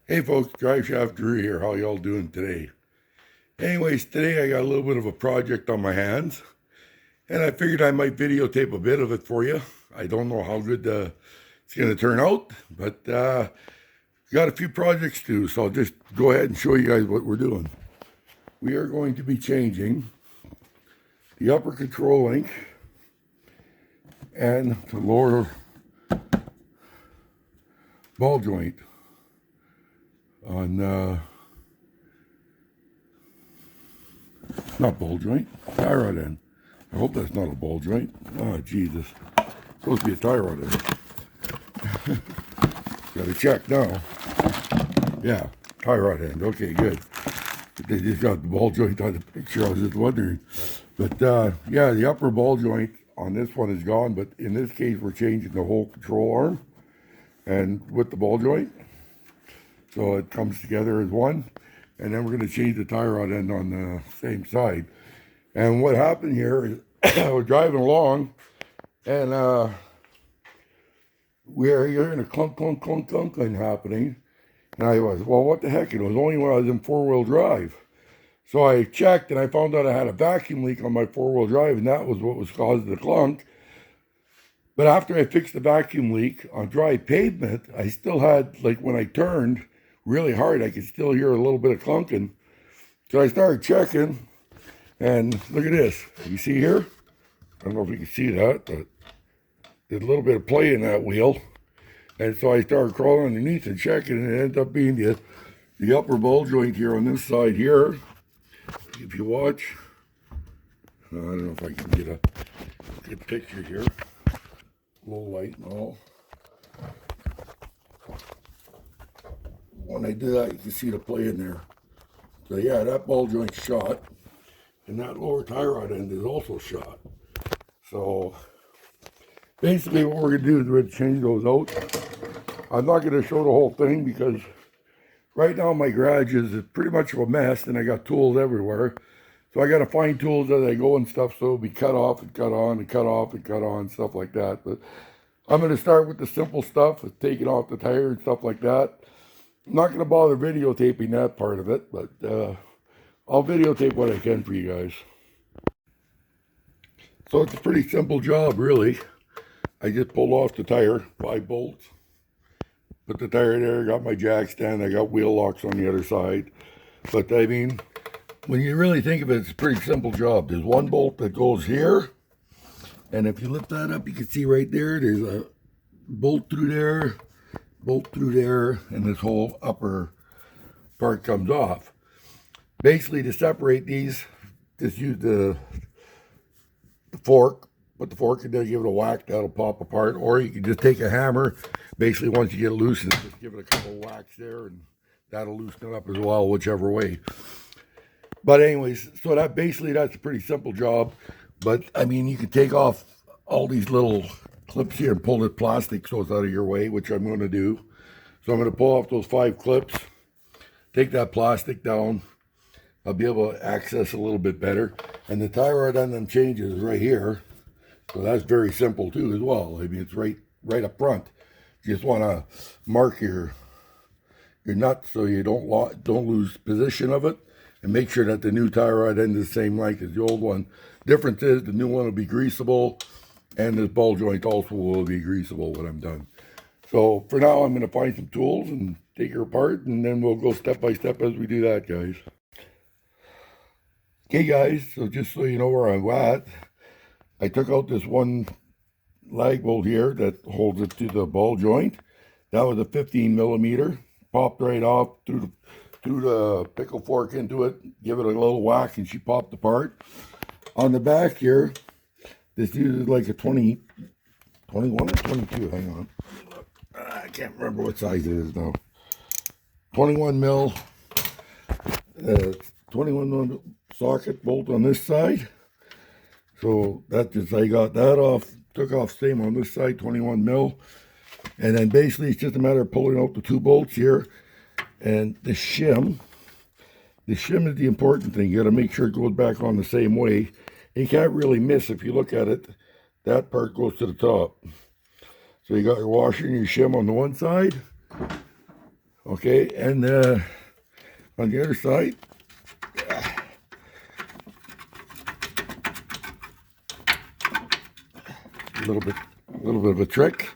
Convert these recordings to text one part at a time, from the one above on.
Hey folks, DRIVESHAFTDREW here. How y'all doing today? Anyways, today I got a little bit of a project on my hands, and I figured I might videotape a bit of it for you. I don't know how good it's going to turn out, but got a few projects to do, so I'll just go ahead and show you guys what we're doing. We are going to be changing the upper control link and the lower ball joint on not ball joint, Tierod end. I hope that's not a ball joint. Oh, Jesus. It's supposed to be a Tierod end. Got to check now. Yeah, Tierod end. Okay, good. They just got the ball joint on the picture. I was just wondering. But, yeah, the upper ball joint on this one is gone. But in this case, we're changing the whole control arm and with the ball joint. So it comes together as one. And then we're going to change the Tierod end on the same side. And what happened here is I was driving along, and we're hearing a clunk, clunk, clunk, clunk happening. And I was, well, what the heck? It was only when I was in four-wheel drive. So I checked, and I found out I had a vacuum leak on my four-wheel drive, and that was what was causing the clunk. But after I fixed the vacuum leak on dry pavement, I still had, like when I turned really hard, I could still hear a little bit of clunking. So I started checking, and look at this. You see here? I don't know if you can see that, but there's a little bit of play in that wheel. And so I started crawling underneath and checking, and it ended up being the upper ball joint here on this side here. If you watch, I don't know if I can get a good picture here. Low light and all. When I do that, you can see the play in there. So yeah, that ball joint's shot, and that lower Tierod end is also shot. So basically what we're going to do is we're going to change those out. I'm not going to show the whole thing because right now my garage is pretty much of a mess, and I got tools everywhere. So I got to find tools as I go and stuff, so it'll be cut off and cut on and cut off and cut on, stuff like that. But I'm going to start with the simple stuff, with taking off the tire and stuff like that. I'm not going to bother videotaping that part of it, but I'll videotape what I can for you guys. So it's a pretty simple job, really. I just pulled off the tire, 5 bolts. Put the tire there, got my jack stand, I got wheel locks on the other side. But I mean, when you really think of it, it's a pretty simple job. There's one bolt that goes here. And if you lift that up, you can see right there, there's a bolt through there, and this whole upper part comes off. Basically, to separate these, just use the fork, put the fork in there, give it a whack, that'll pop apart. Or you can just take a hammer, basically once you get it loosened, just give it a couple of whacks there, and that'll loosen it up as well, whichever way. But anyways, so that's a pretty simple job. But I mean, you can take off all these little clips here and pull the plastic so it's out of your way, which I'm going to do. So I'm going to pull off those 5 clips, take that plastic down. I'll be able to access a little bit better. And the Tierod on them changes is right here. So that's very simple too as well. I mean, it's right up front. You just want to mark your nut so you don't lose position of it. And make sure that the new Tierod end is the same length as the old one. Difference is the new one will be greasable, and this ball joint also will be greasable when I'm done. So for now, I'm going to find some tools and take her apart, and then we'll go step by step as we do that, guys. Okay, guys, so just so you know where I'm at, I took out this one lag bolt here that holds it to the ball joint. That was a 15 millimeter. Popped right off, threw the pickle fork into it, give it a little whack, and she popped apart. On the back here, this uses like a 21 or 22, hang on. I can't remember what size it is now. 21 mil, 21 mil socket bolt on this side. So that just, I got that off, took off same on this side, 21 mil. And then basically it's just a matter of pulling out the 2 bolts here. And the shim is the important thing. You got to make sure it goes back on the same way. And you can't really miss if you look at it. That part goes to the top. So you got your washer and your shim on the one side. Okay, and on the other side, a little bit of a trick,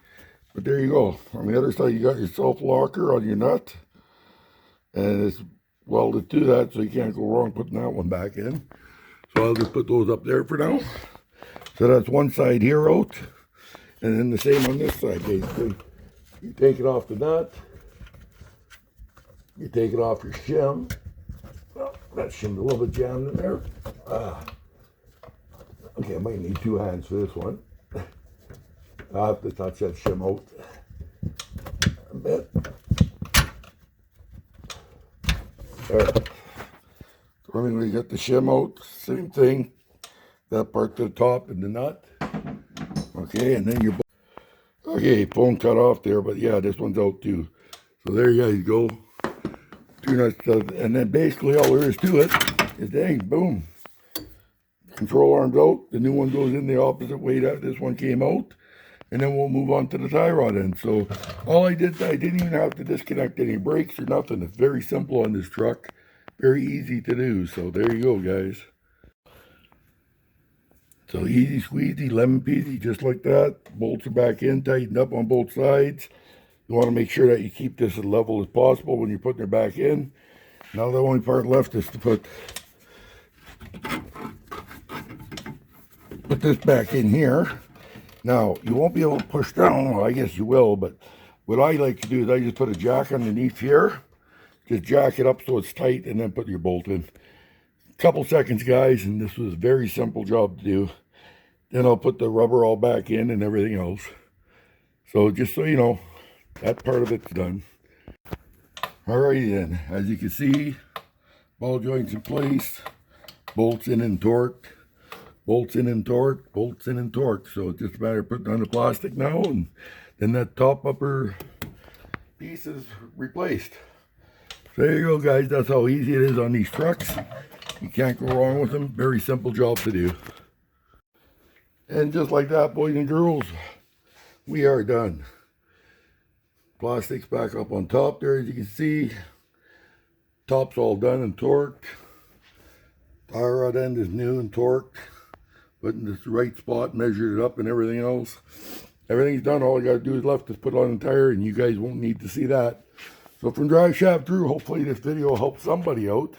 but there you go. On the other side, you got your self-locker on your nut, and it's welded to that, so you can't go wrong putting that one back in. So I'll just put those up there for now. So that's one side here out, and then the same on this side, basically. You take it off the nut, you take it off your shim. Well, that shim's a little bit jammed in there. Okay, I might need 2 hands for this one. I'll have to touch that shim out a bit. Alright. So when we get the shim out, same thing. That part to the top and the nut. Okay, and then your... Okay, phone cut off there, but yeah, this one's out too. So there you guys go. 2 nuts, and then basically all there is to it is dang, boom. Control arm's out. The new one goes in the opposite way that this one came out. And then we'll move on to the tie rod end. So all I didn't even have to disconnect any brakes or nothing. It's very simple on this truck. Very easy to do. So there you go, guys. So easy squeezy, lemon peasy, just like that. Bolts are back in, tightened up on both sides. You want to make sure that you keep this as level as possible when you're putting it back in. Now the only part left is to put this back in here. Now, you won't be able to push down. Well, I guess you will, but what I like to do is I just put a jack underneath here. Just jack it up so it's tight and then put your bolt in. Couple seconds, guys, and this was a very simple job to do. Then I'll put the rubber all back in and everything else. So just so you know, that part of it's done. Alrighty then, as you can see, ball joints in place, bolts in and torqued, bolts in and torqued, bolts in and torqued. So it's just a matter of putting on the plastic now, and then that top upper piece is replaced. So there you go, guys. That's how easy it is on these trucks. You can't go wrong with them. Very simple job to do. And just like that, boys and girls, we are done. Plastic's back up on top there, as you can see. Top's all done and torqued. Tie rod end is new and torqued. Put in this right spot, measured it up and everything else. Everything's done. All I got to do is left is put on the tire, and you guys won't need to see that. So from Drive Shaft Drew, hopefully this video helped somebody out.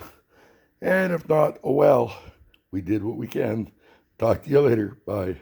And if not, oh well, we did what we can. Talk to you later. Bye.